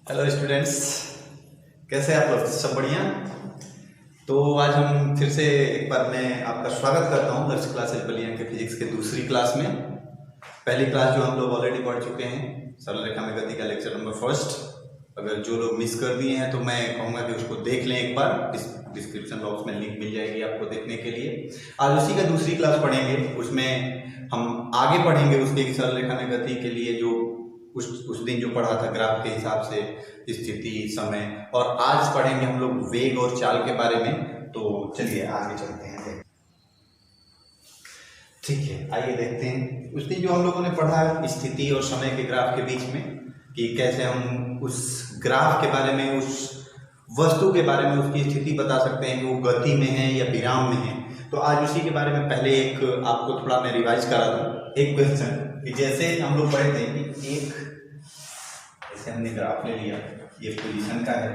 Hello students, कैसे आप लोग? सब बढ़िया। तो आज हम फिर से एक बार मैं आपका स्वागत करता हूँ दर्श क्लासेज बलिया के फिजिक्स के दूसरी क्लास में। पहली क्लास जो हम लोग ऑलरेडी पढ़ चुके हैं, सरल रेखा में गति का लेक्चर नंबर फर्स्ट। अगर जो लोग मिस कर दिए हैं तो मैं कहूँगा कि उसको देख लें एक बार। डिस्क्रिप्शन बॉक्स में लिंक मिल जाएगी आपको देखने के लिए। आज उसी का दूसरी क्लास पढ़ेंगे, उसमें हम आगे पढ़ेंगे उसके सरल रेखा में गति के लिए जो उस दिन जो पढ़ा था ग्राफ के हिसाब से स्थिति, समय, और आज पढ़ेंगे हम लोग वेग और चाल के बारे में। तो चलिए आगे चलते हैं। ठीक है, आइए देखते हैं उस दिन जो हम लोगों ने पढ़ा स्थिति और समय के ग्राफ के बीच में, कि कैसे हम उस ग्राफ के बारे में, उस वस्तु के बारे में उसकी स्थिति बता सकते हैं कि वो गति में है या विराम में है। तो आज उसी के बारे में पहले एक आपको थोड़ा मैं रिवाइज करा दूं। एक क्वेश्चन कि जैसे हम लोग पढ़े थे कि एक जैसे हमने ग्राफ ले लिया, ये पोजीशन का है,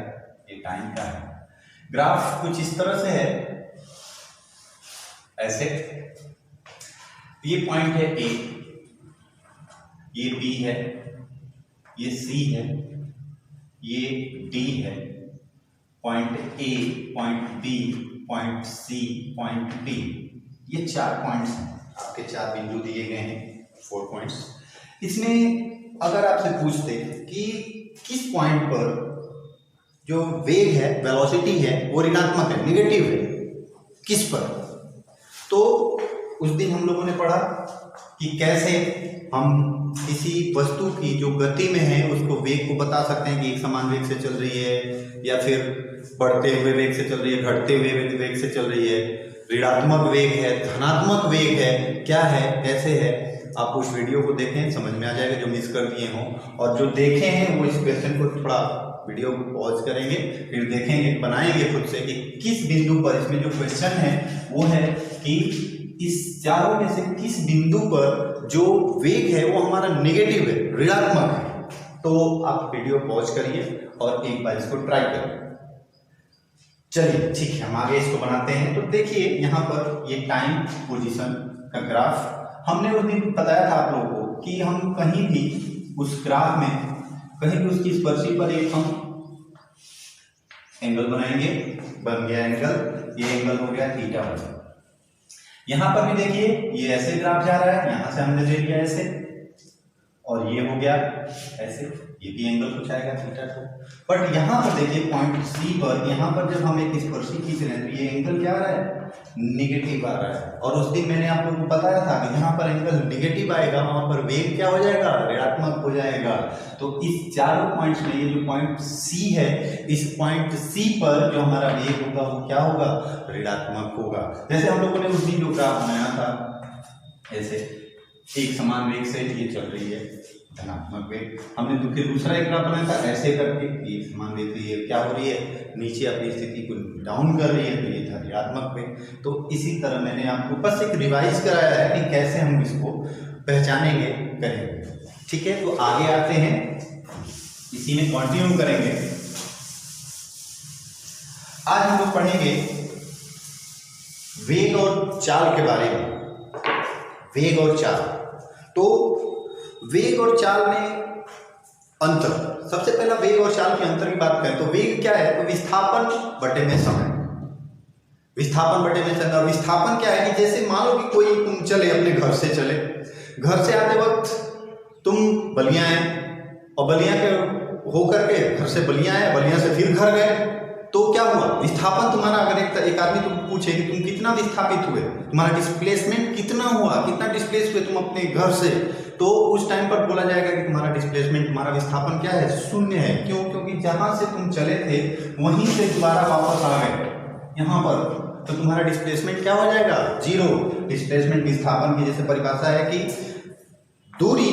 ये टाइम का है। ग्राफ कुछ इस तरह से है, ऐसे। ये पॉइंट है ए, ये बी है, ये सी है, ये डी है, point A, point B, point C, point D. ये 4 पॉइंट्स हैं, आपके 4 बिंदु दिए गए हैं, 4 पॉइंट्स। इसमें अगर आपसे पूछते कि किस पॉइंट पर जो वेग है, वेलोसिटी है, वो ऋणात्मक है, नेगेटिव है, किस पर, तो उस दिन हम लोगों ने पढ़ा कि कैसे हम किसी वस्तु की जो गति में है उसको वेग को बता सकते हैं कि एक समान वेग से चल रही है, या फिर बढ़ते हुए वेग से चल रही है, घटते हुए वेग से चल रही है, ऋणात्मक वेग है, धनात्मक वेग है, क्या है, कैसे है। आप उस वीडियो को देखें, समझ में आ जाएगा जो मिस कर दिए हों। और जो देखे हैं वो इस क्वेश्चन को थोड़ा वीडियो को पॉज करेंगे, फिर देखेंगे, बनाएंगे खुद से कि किस बिंदु पर, इसमें जो क्वेश्चन है वो है कि इस चारों में से किस बिंदु पर जो वेग है वो हमारा नेगेटिव है, ऋणात्मक है। तो आप वीडियो पॉज करिए और एक बार इसको ट्राई करिए। चलिए ठीक है, हम आगे इसको बनाते हैं। तो देखिए यहाँ पर ये टाइम पोजीशन का ग्राफ हमने उस दिन बताया था आप लोगों को कि हम कहीं भी उस ग्राफ में कहीं भी उसकी स्पर्शी पर एक हम एंगल बनाएंगे, बन गया एंगल, ये एंगल हो गया थीटा। यहां पर भी देखिए ये ऐसे ग्राफ जा रहा है, यहां से हमने ले लिया ऐसे, और ये हो गया ऐसे, ये भी एंगल कुछ आएगा थीटा को। बट यहां पर देखिए पॉइंट सी पर, यहां पर जब हम एक स्पर्शी खींच रहे हैं तो ये एंगल क्या आ रहा है, निगेटिव आ रहा है। और उस दिन मैंने आप लोगों को बताया था कि जहां पर एंगल निगेटिव आएगा वहां पर वेग क्या हो जाएगा, ऋणात्मक हो जाएगा। तो इस चारों पॉइंट्स में ये जो पॉइंट सी है, इस पॉइंट सी पर जो हमारा वेग होगा वो क्या होगा, ऋणात्मक होगा। जैसे हम लोगों ने उस दिन जो ग्राफ बनाया था, ऐसे एक समान वेग से ये चल रही है धनात्मक वेग। हमने फिर दूसरा एक ग्राफ बनाया था ऐसे करके, ये समान वेग से ये क्या हो रही है, नीचे अपनी स्थिति को डाउन कर रही है, तो ये था ऋणात्मक वेग। तो इसी तरह मैंने आपको बस एक रिवाइज कराया है कि कैसे हम इसको पहचानेंगे, करेंगे। ठीक है, तो आगे आते हैं, इसी में कंटिन्यू करेंगे। आज हम लोग पढ़ेंगे वेग और चाल के बारे में। वेग और चाल, तो वेग और चाल में अंतर। सबसे पहला वेग और चाल के अंतर की बात करें तो वेग क्या है, तो विस्थापन बटे में समय। विस्थापन बटे में समय। विस्थापन क्या है कि जैसे मान लो कि कोई तुम चले, अपने घर से चले, घर से आते वक्त तुम बलिया आए, और बलिया के होकर के घर से बलिया आए, बलिया से फिर घर गए, तो क्या हुआ, विस्थापन तुम्हारा। अगर एक आदमी तुम पूछे कि तुम कितना विस्थापित हुए, तुम्हारा डिस्प्लेसमेंट कितना हुआ, कितना डिस्प्लेस हुए तुम अपने घर से, तो उस टाइम पर बोला जाएगा कि तुम्हारा डिस्प्लेसमेंट, तुम्हारा विस्थापन क्या है, 0 है। क्यों? क्योंकि जहां से तुम चले थे वहीं से दोबारा वापस आ गए यहाँ पर, तो तुम्हारा डिस्प्लेसमेंट क्या हो जाएगा, 0। डिस्प्लेसमेंट विस्थापन की जैसे परिभाषा है कि दूरी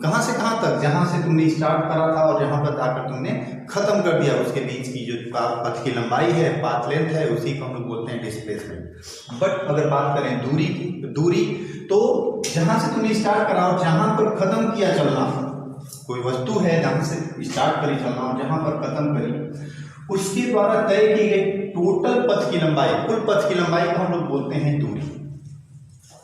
कहां से कहां तक, जहां से तुमने स्टार्ट करा था और जहां पर जाकर तुमने खत्म कर दिया, उसके बीच की जो पथ की लंबाई है, पाथ लेंथ है, उसी को हम लोग बोलते हैं डिस्प्लेसमेंट। बट अगर बात करें दूरी की, दूरी तो जहां से तुमने स्टार्ट करा और जहां पर खत्म किया चलना, कोई वस्तु है जहां से स्टार्ट करी चलना और जहां पर खत्म करी, उसके द्वारा तय की गई टोटल पथ की लंबाई, कुल पथ की लंबाई को हम लोग बोलते हैं दूरी।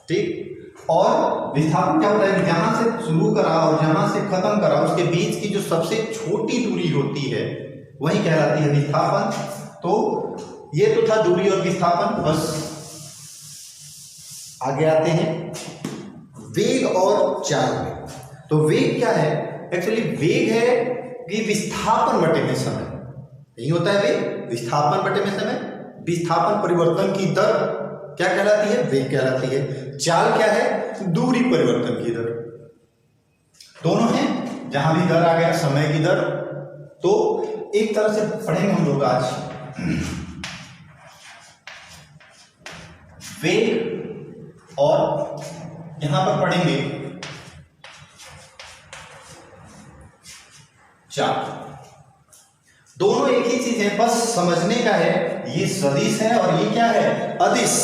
ठीक, और विस्थापन क्या होता है, जहां से शुरू करा और जहां से खत्म करा उसके बीच की जो सबसे छोटी दूरी होती है वही कहलाती है विस्थापन। तो ये तो था दूरी और विस्थापन। बस आगे आते हैं वेग और चाल में। तो वेग क्या है, एक्चुअली वेग है कि विस्थापन बटे में समय, यही होता है वेग, विस्थापन बटे में समय। विस्थापन परिवर्तन की दर क्या कहलाती है, वेग कहलाती है। चाल क्या है, दूरी परिवर्तन की दर। दोनों हैं, जहां भी दर आ गया समय की दर। तो एक तरह से पढ़ेंगे हम लोग आज वेग और यहां पर पढ़ेंगे चाल। दोनों एक ही चीज है, बस समझने का है। ये सदिश है और ये क्या है, अदिश।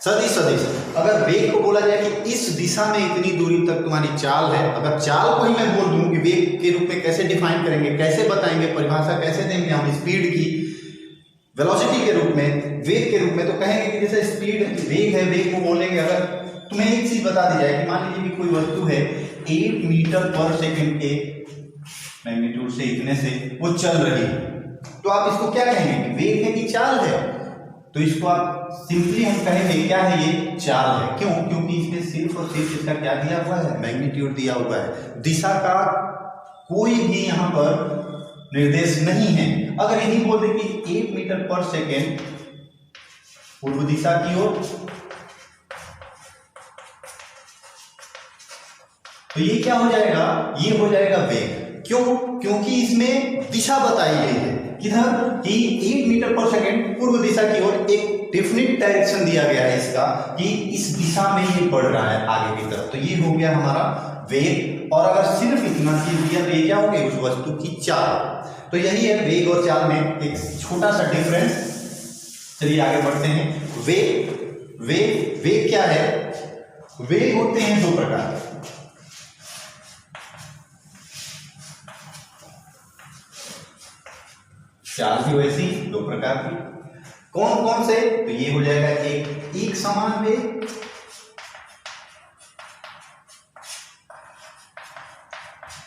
सदिश सदिश। अगर वेग को बोला जाए कि इस दिशा में इतनी दूरी तक तुम्हारी चाल है, अगर चाल को ही मैं बोल दूं कि वेग के रूप में कैसे डिफाइन करेंगे, कैसे बताएंगे, परिभाषा कैसे देंगे हम स्पीड की, वेलोसिटी के रूप में, वेग के रूप में, तो कहेंगे कि जैसे स्पीड वेग है, वेग को बोलेंगे। अगर तुम्हें एक चीज बता दी जाए कि मान लीजिए कि कोई वस्तु है 8 मीटर पर सेकंड के मैग्नीट्यूड से, इतने से वो चल रही है, तो आप इसको क्या कहेंगे कि वेग है कि चाल है? तो इसको आप सिंपली हम कहेंगे क्या है, ये चाल है। क्यों? क्योंकि इसमें सिर्फ और सिर्फ इसका क्या दिया हुआ है, मैग्नीट्यूड दिया हुआ है। दिशा का कोई भी यहां पर निर्देश नहीं है। अगर यही बोल दे कि 8 मीटर पर सेकेंड पूर्व दिशा की ओर, तो ये क्या हो जाएगा, ये हो जाएगा वेग। क्यों? क्योंकि इसमें दिशा बताई गई है किधर, कि 8 मीटर पर सेकेंड पूर्व दिशा की ओर। एक डेफिनिट डायरेक्शन दिया गया है इसका कि इस दिशा में ये बढ़ रहा है आगे की तरफ। तो ये हो गया हमारा वेग। और अगर सिर्फ इतना चीज दिया तो ये क्या हो गई, उस वस्तु की चाल। तो यही है वेग और चाल में एक छोटा सा डिफरेंस। चलिए आगे बढ़ते हैं। वेग वेग वेग क्या है, वेग होते हैं दो प्रकार। चाल भी वैसी दो प्रकार की। कौन कौन से? तो ये हो जाएगा एक समान वेग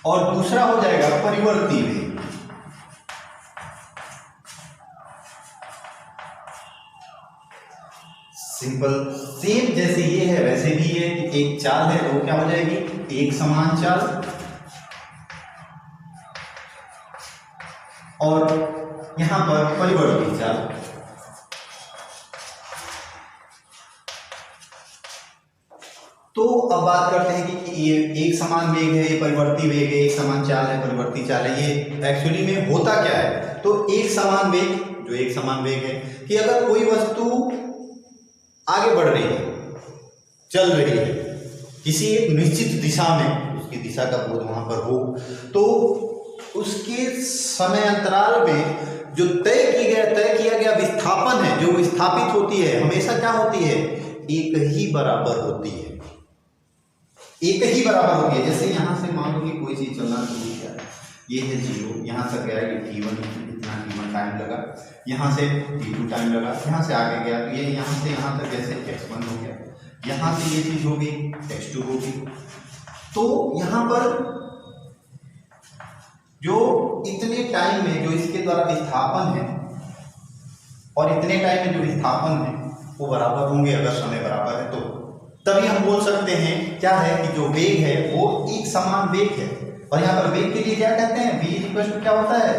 और दूसरा हो जाएगा परिवर्ती वेग। सिंपल, सेम जैसे ये है वैसे भी ये एक चाल है, तो क्या हो जाएगी, एक समान चाल। और यहां पर परिवर्ती चाल। तो अब बात करते हैं कि ये एक समान वेग है, ये परिवर्ती वेग है, एक समान चाल है, परिवर्ती चाल है। ये एक्चुअली में होता क्या है, तो एक समान वेग, जो एक समान वेग है कि अगर कोई वस्तु आगे बढ़ रही है, चल रही है किसी एक निश्चित दिशा में, उसकी दिशा का बोध वहां पर हो, तो उसके समय अंतराल में जो तय किया गया विस्थापन है, जो विस्थापित होती है, हमेशा क्या होती है, एक ही बराबर होती है। एक ही बराबर होती है। जैसे यहां से मान लो कि कोई चीज चलना शुरू किया, ये है 0, यहां तक गया, ये t1, इतना t1 टाइम लगा, यहां से t2 टाइम लगा, यहां से आगे गया, तो ये यहां से यहां तक जैसे x1 हो गया, यहां से ये चीज हो गई x2 होगी। तो यहां पर जो इतने टाइम में जो इसके द्वारा विस्थापन है और इतने टाइम में जो विस्थापन है वो बराबर होंगे। अगर समय बराबर है तो तभी हम बोल सकते हैं क्या है कि जो वेग है वो एक समान वेग है। और यहाँ पर वेग के लिए क्या कहते हैं, v इक्वल टू क्या होता है,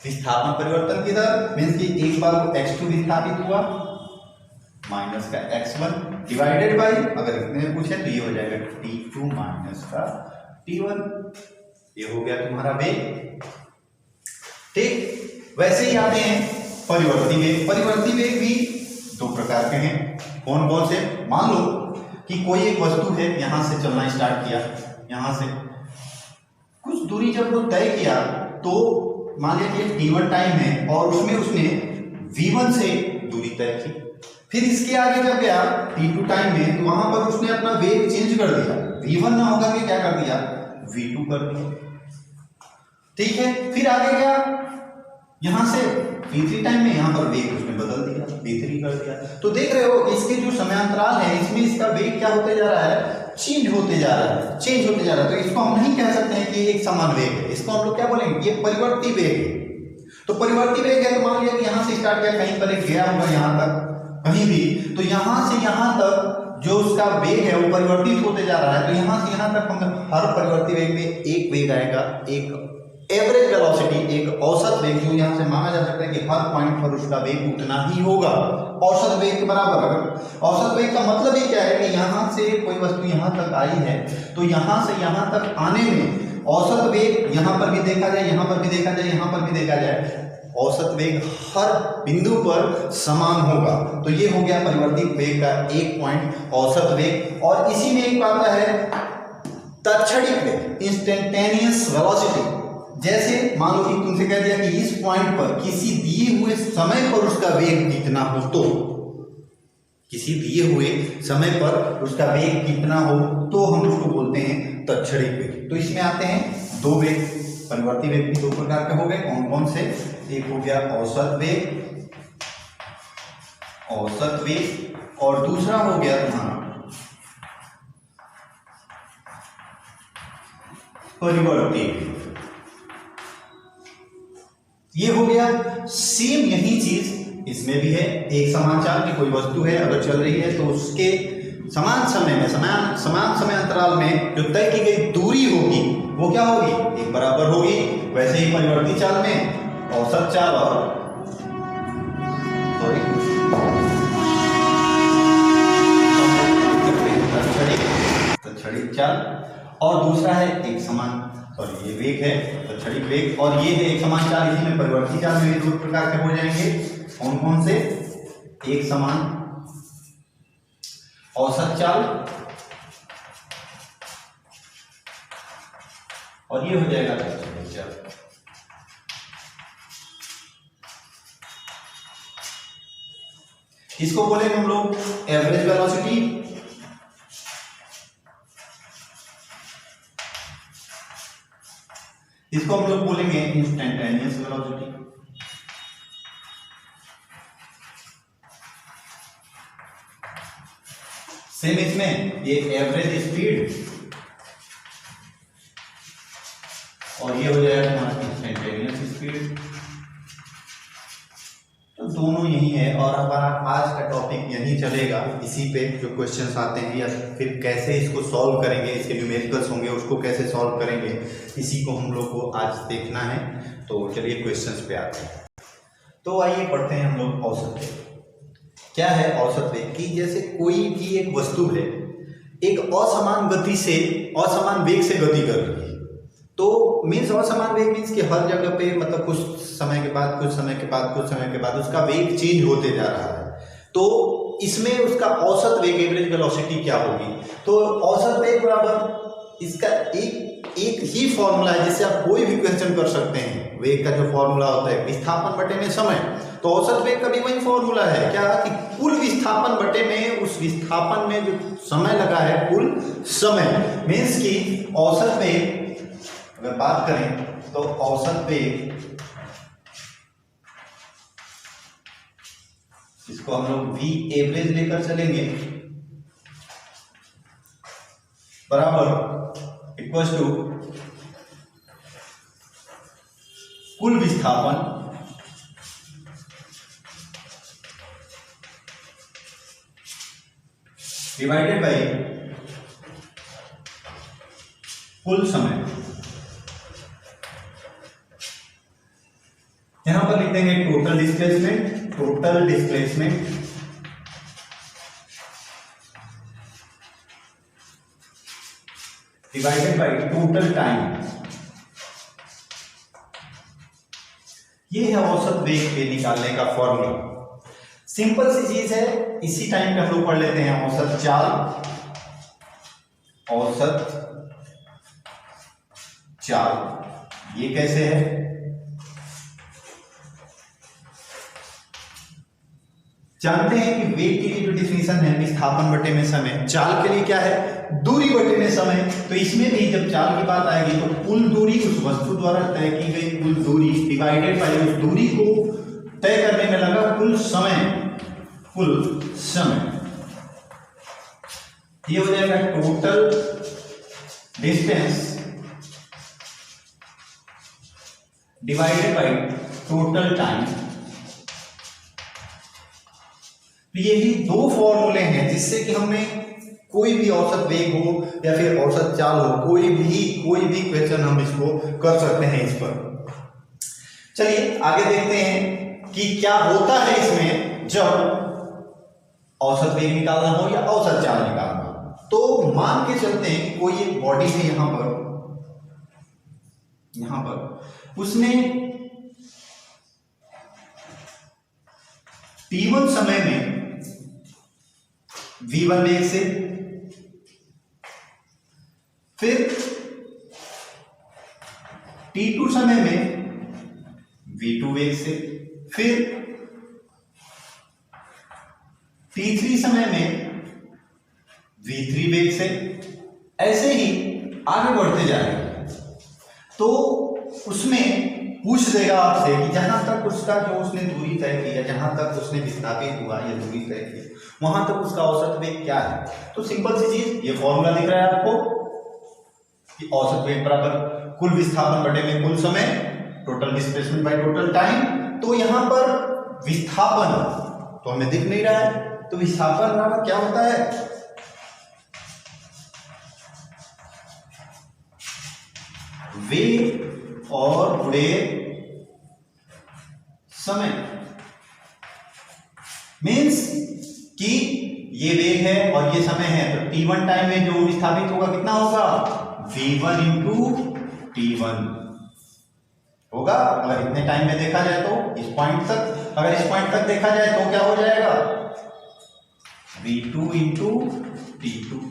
विस्थापन परिवर्तन की दर। मीन्स कि एक बार वो x2 विस्थापित हुआ माइनस का x1 डिवाइडेड बाई, अगर इतने में पूछे तो ये हो जाएगा t2 माइनस का t1। ये हो गया तुम्हारा वेग। ठीक, वैसे ही आते हैं परिवर्ती वेग। परिवर्ती वेग भी दो प्रकार के हैं। कौन कौन से? मान लो कि कोई एक वस्तु है, यहां से चलना स्टार्ट किया, यहां से कुछ दूरी जब वो तय किया, तो मान लीजिए t1 टाइम है और उसमें उसने v1 से दूरी तय की। फिर इसके आगे जब गया t2 टाइम में, तो वहां पर उसने अपना वेग चेंज कर दिया, v1 ना होकर के क्या कर दिया, v2 कर दिया। ठीक है, फिर आगे गया, यहां से v3 टाइम में, यहाँ पर वेग उसने बदल दिया, v3 कर दिया। तो देख रहे हो इसके जो समयांतराल है इसमें इसका वेग क्या होते जा रहा है, चेंज होते जा रहा है, चेंज होते जा रहा है। तो इसको हम नहीं कह सकते हैं कि एक समान वेग है, इसको हम लोग क्या बोलेंगे, ये परिवर्ती वेग है। तो परिवर्ती वेग है तो मान लिया कि यहाँ से स्टार्ट किया, कहीं पर एक गया होगा यहाँ तक, कहीं भी, तो यहाँ से यहाँ तक जो उसका वेग है वो परिवर्तित होते जा रहा है। तो यहाँ से यहाँ तक हम हर परिवर्ती वेग में एक वेग आएगा, एक एवरेज वेलोसिटी, एक औसत वेग, जो यहाँ से माना जा सकता है कि हर पॉइंट पर उसका वेग उतना ही होगा, औसत वेग के बराबर। अगर औसत वेग का मतलब ही क्या है कि यहाँ से कोई वस्तु यहाँ तक आई है तो यहाँ से यहाँ तक आने में औसत वेग यहाँ पर भी देखा जाए, यहाँ पर भी देखा जाए, यहाँ पर भी देखा जाए, औसत वेग हर बिंदु पर समान होगा। तो ये हो गया परिवर्तित वेग का एक पॉइंट, औसत वेग। और इसी में एक आता है तत्क्षणिक वेग, इंस्टेंटेनियस वेलोसिटी। जैसे मान लो कि तुमसे कह दिया कि इस पॉइंट पर किसी दिए हुए समय पर उसका वेग कितना हो, तो किसी दिए हुए समय पर उसका वेग कितना हो तो हम उसको बोलते हैं तत्क्षणिक वेग। तो इसमें आते हैं दो वेग, परिवर्ती वेग भी दो प्रकार के हो गए, कौन कौन से, एक हो गया औसत वेग, औसत वेग, और दूसरा हो गया तुम्हारा परिवर्ती वेग। ये हो गया सेम यही चीज इसमें भी है, एक समान चाल की कोई वस्तु है अगर चल रही है तो उसके समान समय में, समान समय अंतराल में जो तय की गई दूरी होगी वो क्या होगी, एक बराबर होगी। वैसे ही परिवर्ती चाल में औसत चाल और तत्क्षणिक चाल, और दूसरा है एक समान, सॉरी ये वेग है तत्क्षणिक वेग, और ये है एक समान चाल। इसी में परिवर्ती चाल में भी दो प्रकार के हो जाएंगे, कौन कौन से, एक समान औसत चाल, और ये हो जाएगा तत्क्षणिक चाल। इसको बोलेंगे हम लोग एवरेज वेलोसिटी, इसको हम लोग बोलेंगे इंस्टेंटेनियस वेलोसिटी। सेम इसमें ये एवरेज स्पीड, और ये हो जाएगा हमारा इंस्टेंटेनियस स्पीड। तो दोनों यही है, और हमारा आज का टॉपिक यही चलेगा, इसी पे जो क्वेश्चंस आते हैं या फिर कैसे इसको सॉल्व करेंगे, इसके न्यूमेरिकल्स होंगे उसको कैसे सॉल्व करेंगे, इसी को हम लोग को आज देखना है। तो चलिए क्वेश्चंस पे आते हैं। तो आइए पढ़ते हैं हम लोग औसत वेग। क्या है औसत वेग, कि जैसे कोई भी एक वस्तु है एक असमान गति से, असमान वेग से गति कर रही है, तो मीन्स असमान वेग मीन्स कि हर जगह पे मतलब कुछ समय के बाद कुछ समय के बाद कुछ समय के बाद उसका वेग चेंज होते जा रहा है। तो इसमें उसका औसत वेग, एवरेज वेलोसिटी क्या होगी, तो औसत वेग बराबर इसका एक ही फॉर्मूला है जिससे आप कोई भी क्वेश्चन कर सकते हैं। वेग का जो फॉर्मूला होता है विस्थापन बटे में समय, तो औसत वेग का भी वही फॉर्मूला है, क्या कि कुल विस्थापन बटे में उस विस्थापन में जो समय लगा है कुल समय, मीन्स की औसत वेग अगर बात करें तो औसत वेग, इसको हम लोग v एवरेज लेकर चलेंगे, बराबर इक्वल टू कुल विस्थापन डिवाइडेड बाय कुल समय। यहां पर लिख देंगे total displacement, total displacement divided by total time. ये है औसत वेग के निकालने का फॉर्मूला। सिंपल सी चीज है, इसी टाइम पे हम लोग पढ़ लेते हैं औसत चाल, औसत चाल ये कैसे है, जानते हैं कि वेग के लिए जो डिफिनीशन है विस्थापन बटे में समय, चाल के लिए क्या है दूरी बटे में समय। तो इसमें भी जब चाल की बात आएगी तो कुल दूरी, उस वस्तु द्वारा तय की गई कुल दूरी डिवाइडेड बाय उस दूरी को तय करने में लगा कुल समय, ये हो जाएगा total distance divided by total time. तो यही दो फॉर्मूले हैं जिससे कि हमने कोई भी औसत वेग हो या फिर औसत चाल हो, कोई भी क्वेश्चन हम इसको कर सकते हैं इस पर। चलिए आगे देखते हैं कि क्या होता है इसमें जब औसत वेग निकालना हो या औसत चाल निकालना हो। तो मान के चलते हैं कि कोई एक बॉडी है यहां पर उसने t1 समय में v1 वेग से, फिर t2 समय में v2 वेग से, फिर t3 समय में v3 वेग से, ऐसे ही आगे बढ़ते जाएंगे। तो उसमें पूछ देगा आपसे कि जहां तक उसका जो उसने दूरी तय की, जहां तक उसने विस्थापित हुआ या दूरी तय की, वहां तक उसका औसत वेग क्या है। तो सिंपल सी चीज, ये फॉर्मूला दिख रहा है आपको कि औसत वेग बराबर कुल विस्थापन बटे में कुल समय, total displacement by total time. तो यहां पर विस्थापन तो हमें दिख नहीं रहा है, तो विस्थापन बराबर क्या होता है, वेग और गुणे समय। मीन्स कि ये वेग है और ये समय है, तो t1 टाइम में जो विस्थापित होगा कितना होगा, v1 इंटू t1 होगा। अगर इतने टाइम में देखा जाए तो इस पॉइंट तक, अगर इस पॉइंट तक देखा जाए तो क्या हो जाएगा, v2 इंटू t2।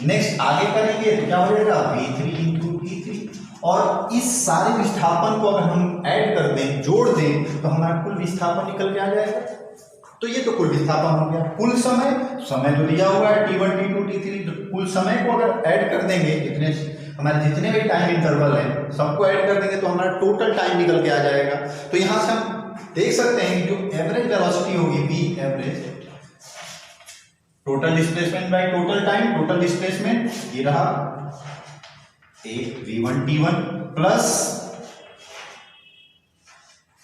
नेक्स्ट आगे करेंगे तो क्या हो जाएगा, v3 इंटू t3। और इस सारे विस्थापन को अगर हम ऐड कर दें, जोड़ दें, तो हमारा कुल विस्थापन निकल के आ जाएगा। तो ये तो कुल विस्थापन हो गया। कुल समय तो दिया हुआ है t1 t2 t3, तो कुल समय को अगर ऐड कर देंगे, हमारे जितने भी टाइम इंटरवल हैं सबको ऐड कर देंगे तो हमारा टोटल टाइम निकल के आ जाएगा। तो यहां से हम देख सकते हैं कि जो एवरेज वेलोसिटी होगी v average, total displacement by total time, total displacement ये रहा एक v1 t1 plus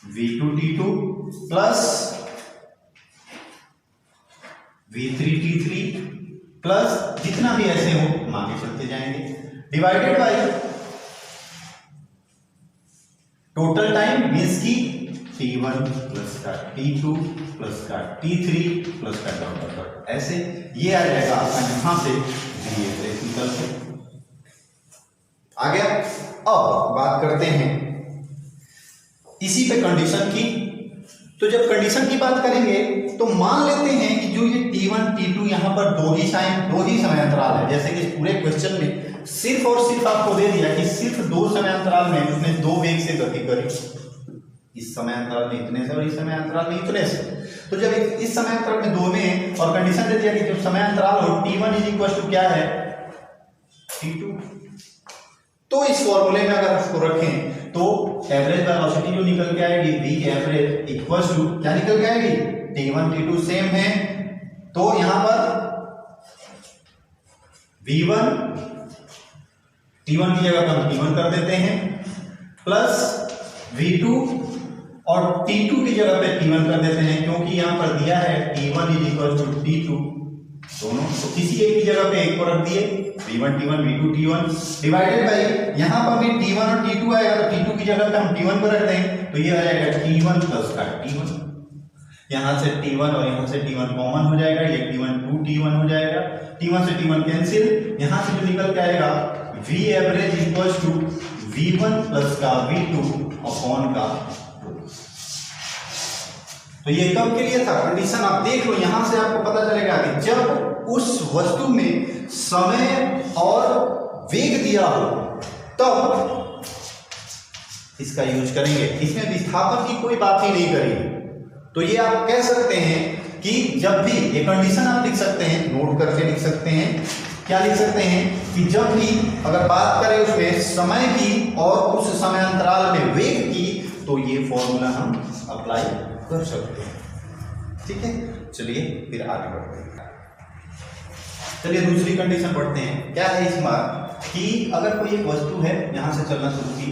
v2 t2 plus v3 t3 plus जितना भी ऐसे हो हम आगे चलते जाएंगे, divided by total time means की t1 प्लस का t2 प्लस का t3 प्लस का डॉट ऐसे ये आ जाएगा आपका यहां से v निकल के आ गया। अब बात करते हैं इसी पे कंडीशन की। तो जब कंडीशन की बात करेंगे तो मान लेते हैं कि जो ये t1 t2 यहां पर दो ही समय अंतराल है, जैसे कि इस पूरे क्वेश्चन में सिर्फ और सिर्फ आपको दे दिया कि सिर्फ दो समय अंतराल में उसने दो वेग से गति करी, इस समय अंतराल में इतने से और इस समय अंतराल में इतने से। तो जब इस समय अंतराल में दो में और कंडीशन दे दिया कि जब समय अंतराल हो t1 इज इक्वल टू क्या है, t2, तो इस फॉर्मूले में अगर उसको रखें तो एवरेज वेलोसिटी जो निकल के आएगी v एवरेज इक्वल टू क्या निकल के आएगी, t1 t2 सेम है, तो यहां पर v1 t1 की जगह पर हम t1 कर देते हैं प्लस v2 और t2 की जगह पे t1 कर देते हैं, क्योंकि यहां पर दिया है t1 is equal to t2 दोनों, तो किसी एक की जगह पे एक को रख दिए v1 t1 v2 t1 divided by यहां पर भी t1 और t2 आएगा तो t2 की जगह पे हम t1 को रख दें तो ये आ जाएगा t1 प्लस का t1, यहां से t1 और यहां से t1 कॉमन हो जाएगा, ये t1 2 t1 हो जाएगा, t1 से t1 कैंसिल, यहां से जो निकल के आएगा v average equals to v1 plus का v2 अपॉन का 2। तो ये कब के लिए था, कंडीशन आप देख लो, यहां से आपको पता चलेगा कि जब उस वस्तु में समय और वेग दिया हो तब इसका यूज करेंगे, इसमें विस्थापन की कोई बात ही नहीं करेंगे। तो ये आप कह सकते हैं कि जब भी ये कंडीशन आप लिख सकते हैं, नोट करके लिख सकते हैं, क्या लिख सकते हैं कि जब भी अगर बात करें उसमें समय की और उस समय अंतराल में वेग की तो ये फॉर्मूला हम अप्लाई कर सकते हैं। ठीक है, चलिए फिर आगे बढ़ते हैं। चलिए दूसरी कंडीशन पढ़ते हैं। क्या है इसमें कि अगर कोई एक वस्तु है यहां से चलना शुरू की,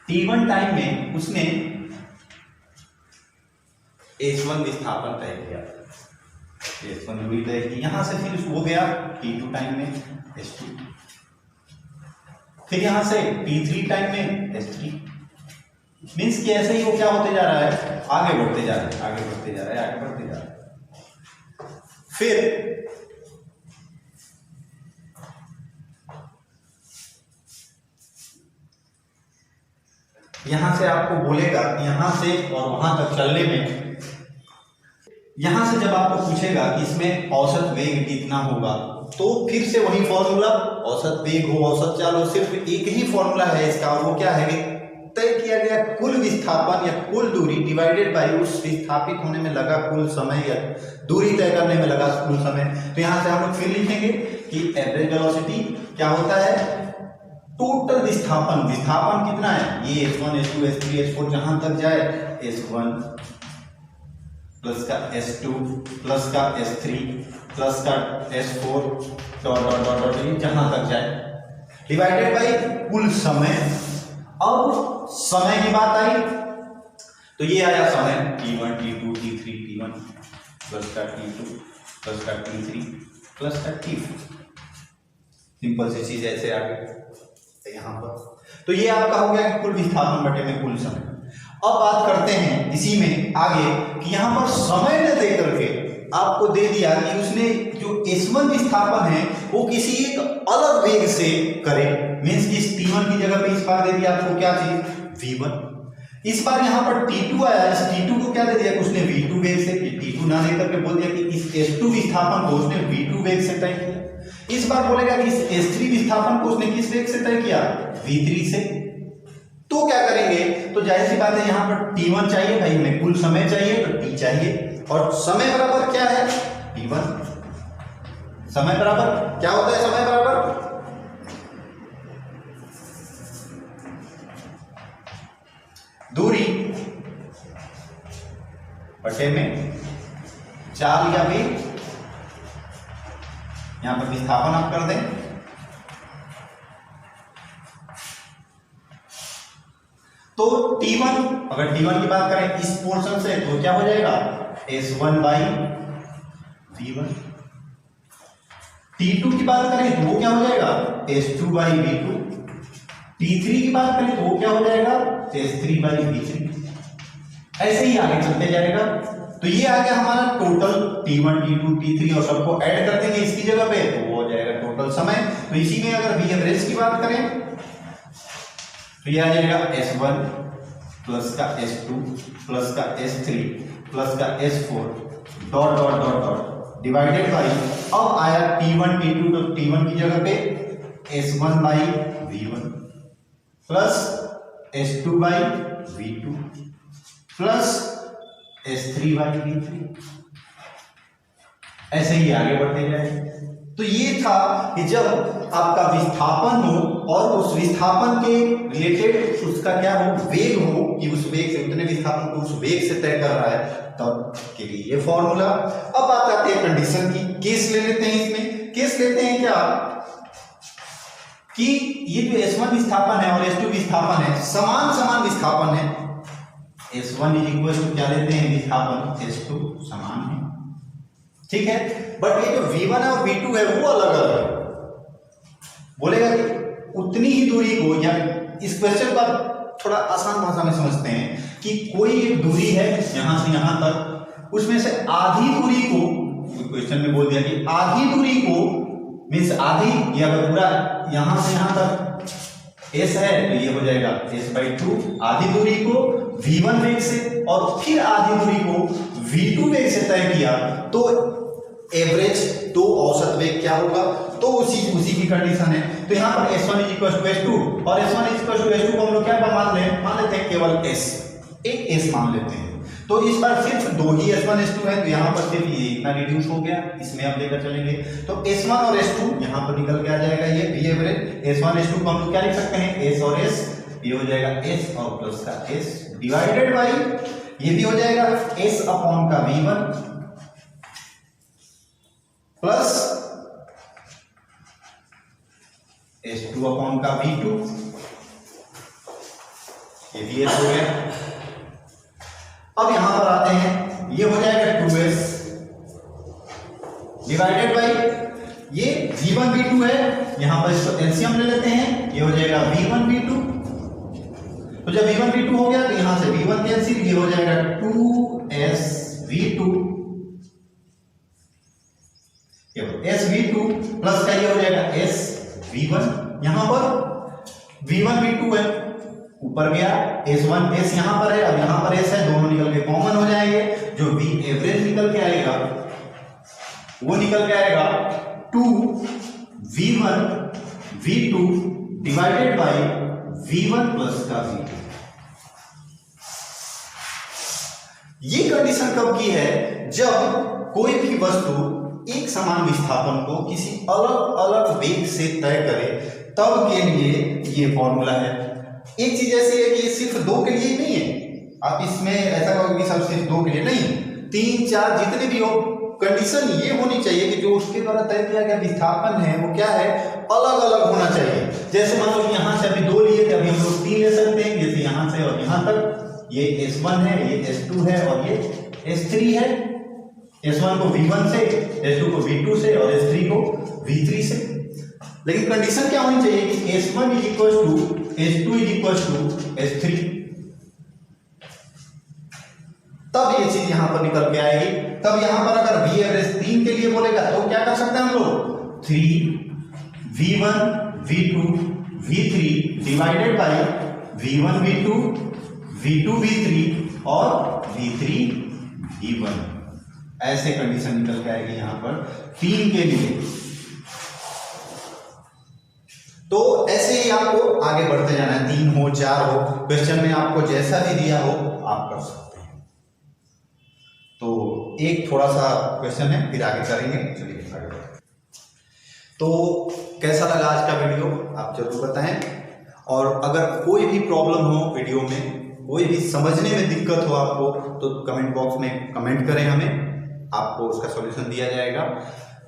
t1 टाइम में उसने s1 विस्थापन तय किया, s1 दूरी तय की, यहां से फिर वो गया t2 टाइम में s2, फिर यहां से t3 टाइम में s3। मीन्स कि ऐसे ही वो क्या होते जा रहा है, आगे बढ़ते जा रहा है, आगे बढ़ते जा रहा है, आगे बढ़ते जा रहा है। फिर यहां से आपको बोलेगा कि यहां से और वहां तक चलने में, यहां से जब आपको पूछेगा कि इसमें औसत वेग कितना होगा, तो फिर से वही फॉर्मूला, औसत वेग हो औसत चाल हो, सिर्फ एक ही फॉर्मूला है इसका, और वो क्या है, तय किया गया कुल विस्थापन या कुल दूरी डिवाइडेड बाय उस विस्थापित होने में लगा कुल समय या दूरी तय करने में लगा कुल समय। तो यहां से हम लोग फिर लिखेंगे कि एवरेज वेलोसिटी क्या होता है, टोटल विस्थापन, विस्थापन कितना है, ये s1 s2 s3 s4 जहां तक जाए, s1 प्लस का s2 प्लस का s3 प्लस का s4 dot dot dot dot जहां तक जाए, डिवाइडेड बाय कुल समय। अब समय की बात आई तो ये आया समय t1 t2 t3 t1 plus का t2 प्लस का t3 प्लस का t4। सिंपल सी चीज ऐसे आ गई यहां पर। तो ये आपका हो गया कुल विस्थापन बटे में कुल समय। अब बात करते हैं इसी में आगे कि यहां पर समय ने दे करके आपको दे दिया कि उसने जो s1 विस्थापन है वो किसी एक अलग वेग से करे। मींस कि इस t1 की जगह पे इस बार दे दिया आपको क्या चीज, v1। इस बार यहां पर t2 आया, इस t2 को क्या दे दिया, उसने v2 वेग से, t2 ना दे करके बोल दिया कि इस s2 विस्थापन को उसने v2 वेग से तय किया। इस बार बोलेगा कि इस s3 विस्थापन को उसने किस वेग से तय किया, v3 से। तो क्या करेंगे, तो जाहिर सी बात है यहां पर t1 चाहिए भाई, हमें कुल समय चाहिए तो t चाहिए, और समय बराबर क्या है, t1। समय बराबर क्या होता है, समय बराबर दूरी बटे में चाल या वेग। यहां पर विस्थापन आप कर दें, तो t1, अगर t1 की बात करें इस पोर्शन से तो क्या हो जाएगा, s1 बाई v1। t2 की बात करें तो वो क्या हो जाएगा, s2 बाई v2। t3 की बात करें तो वो क्या हो जाएगा, s3 बाई v3। ऐसे ही आगे चलते जाएगा। तो ये आ गया हमारा टोटल t1 t2 t3 और सबको ऐड कर देंगे इसकी जगह पे तो वो हो जाएगा टोटल समय। तो इसी में अगर v एवरेज की बात करें तो ये आ जाएगा s1 प्लस का s2 प्लस का s3 प्लस का s4 dot dot dot dot divided by, अब आया t1 t2 तो t1 की जगह पे s1 by v1 plus s2 by v2 plus s3 by v3। ऐसे ही आगे बढ़ते जाए। तो ये था कि जब आपका विस्थापन हो और उस विस्थापन के रिलेटेड उसका क्या हो, वेग हो, कि उस वेग से उतने विस्थापन को उस वेग से तय कर रहा है, तब के लिए ये फॉर्मूला। अब बात आती है कंडीशन की, केस ले लेते हैं। इसमें केस लेते हैं क्या कि ये जो s1 विस्थापन है और s2 विस्थापन है, समान समान विस्थापन है। s1 इज इक्वल टू क्या लेते हैं, विस्थापन s2 समान है, ठीक है। बट ये जो v1 है और v2 है वो अलग अलग है। बोलेगा कि उतनी ही दूरी को, या इस क्वेश्चन का थोड़ा आसान भाषा में समझते हैं कि कोई एक दूरी है यहां से यहां तक, उसमें से आधी दूरी को, क्वेश्चन में बोल दिया कि आधी दूरी को, मीन्स आधी, या अगर पूरा यहां से यहां तक s है तो ये हो जाएगा s/2, आधी दूरी को v1 वेग से और फिर आधी दूरी को v2 वेग से तय किया, तो एवरेज, तो औसत वेग क्या होगा, तो उसी की कंडीशन है। तो यहाँ पर s1 = s2 और s1 = s2 को हम लोग क्या मान लेते हैं, केवल s, एक s मान लेते हैं। तो इस बार सिर्फ दो ही s1 s2 है, तो यहाँ पर सिर्फ ये इतना रिड्यूस हो गया, इसमें हम लेकर चलेंगे तो s1 और s2 यहाँ पर निकल के आ जाएगा ये v एवरेज। s1 s2 को हम लोग क्या लिख सकते हैं, s और s, ये हो जाएगा s और प्लस का s डिवाइडेड बाई, ये भी हो जाएगा S अपॉन का V1 प्लस S2 अपॉन का V2, ये भी S हो गया। अब यहां पर आते हैं, ये हो जाएगा 2S डिवाइडेड बाई ये V1 V2 है, यहां पर इसको एलसीएम ले लेते हैं, ये हो जाएगा V1 V2। तो जब V1 V2 हो गया तो यहां से V1 कैंसिल, ये हो जाएगा 2S V2, ये S V2 प्लस का ये हो जाएगा S V1। यहां पर V1 V2 है, ऊपर गया S1 S यहां पर है, अब यहां पर S है, दोनों निकल के कॉमन हो जाएंगे, जो V एवरेज निकल के आएगा वो निकल के आएगा 2V1 V2 divided by V1 plus का V2। ये कंडीशन कब की है? जब कोई भी वस्तु एक समान विस्थापन को किसी अलग अलग वेग से तय करे, तब के लिए ये फॉर्मूला है। एक चीज ऐसी है कि सिर्फ दो के लिए ही नहीं है, आप इसमें ऐसा कहोगे कि सब सिर्फ दो के लिए नहीं, 3 4 जितने भी हो, कंडीशन ये होनी चाहिए कि जो उसके द्वारा तय किया गया विस्थापन है वो क्या है, अलग अलग होना चाहिए। जैसे मान लो कि यहाँ से अभी 2 लिए थे, अभी हम लोग 3 ले सकते हैं, जैसे यहाँ से और यहाँ तक, ये S1 है, ये S2 है और ये S3 है। S1 को V1 से, S2 को V2 से और S3 को V3 से। लेकिन कंडीशन क्या होनी चाहिए कि S1 is equal to S2 is equal to S3, तब ये चीज यहां पर निकल के आएगी। तब यहां पर अगर V एवरेज 3 के लिए बोलेगा तो क्या कर सकते हैं हम लोग, 3V1 V2 V3 divided by V1 V2 V2 V3 और V3 V1, ऐसे कंडीशन निकल के आएगी यहां पर 3 के लिए। तो ऐसे ही आपको आगे बढ़ते जाना है, 3 हो 4 हो, क्वेश्चन में आपको जैसा भी दिया हो आप कर सकते हैं। तो एक थोड़ा सा क्वेश्चन है, फिर आगे करेंगे। चलिए आगे बढ़ते हैं। तो कैसा लगा आज का वीडियो आप जरूर बताएं, और अगर कोई भी प्रॉब्लम हो वीडियो में, कोई भी समझने में दिक्कत हो आपको, तो कमेंट बॉक्स में कमेंट करें, हमें आपको उसका सॉल्यूशन दिया जाएगा।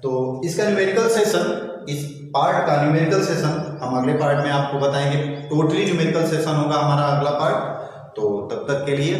तो इसका न्यूमेरिकल सेशन, इस पार्ट का न्यूमेरिकल सेशन हम अगले पार्ट में आपको बताएंगे। टोटली न्यूमेरिकल सेशन होगा हमारा अगला पार्ट। तो तब तक के लिए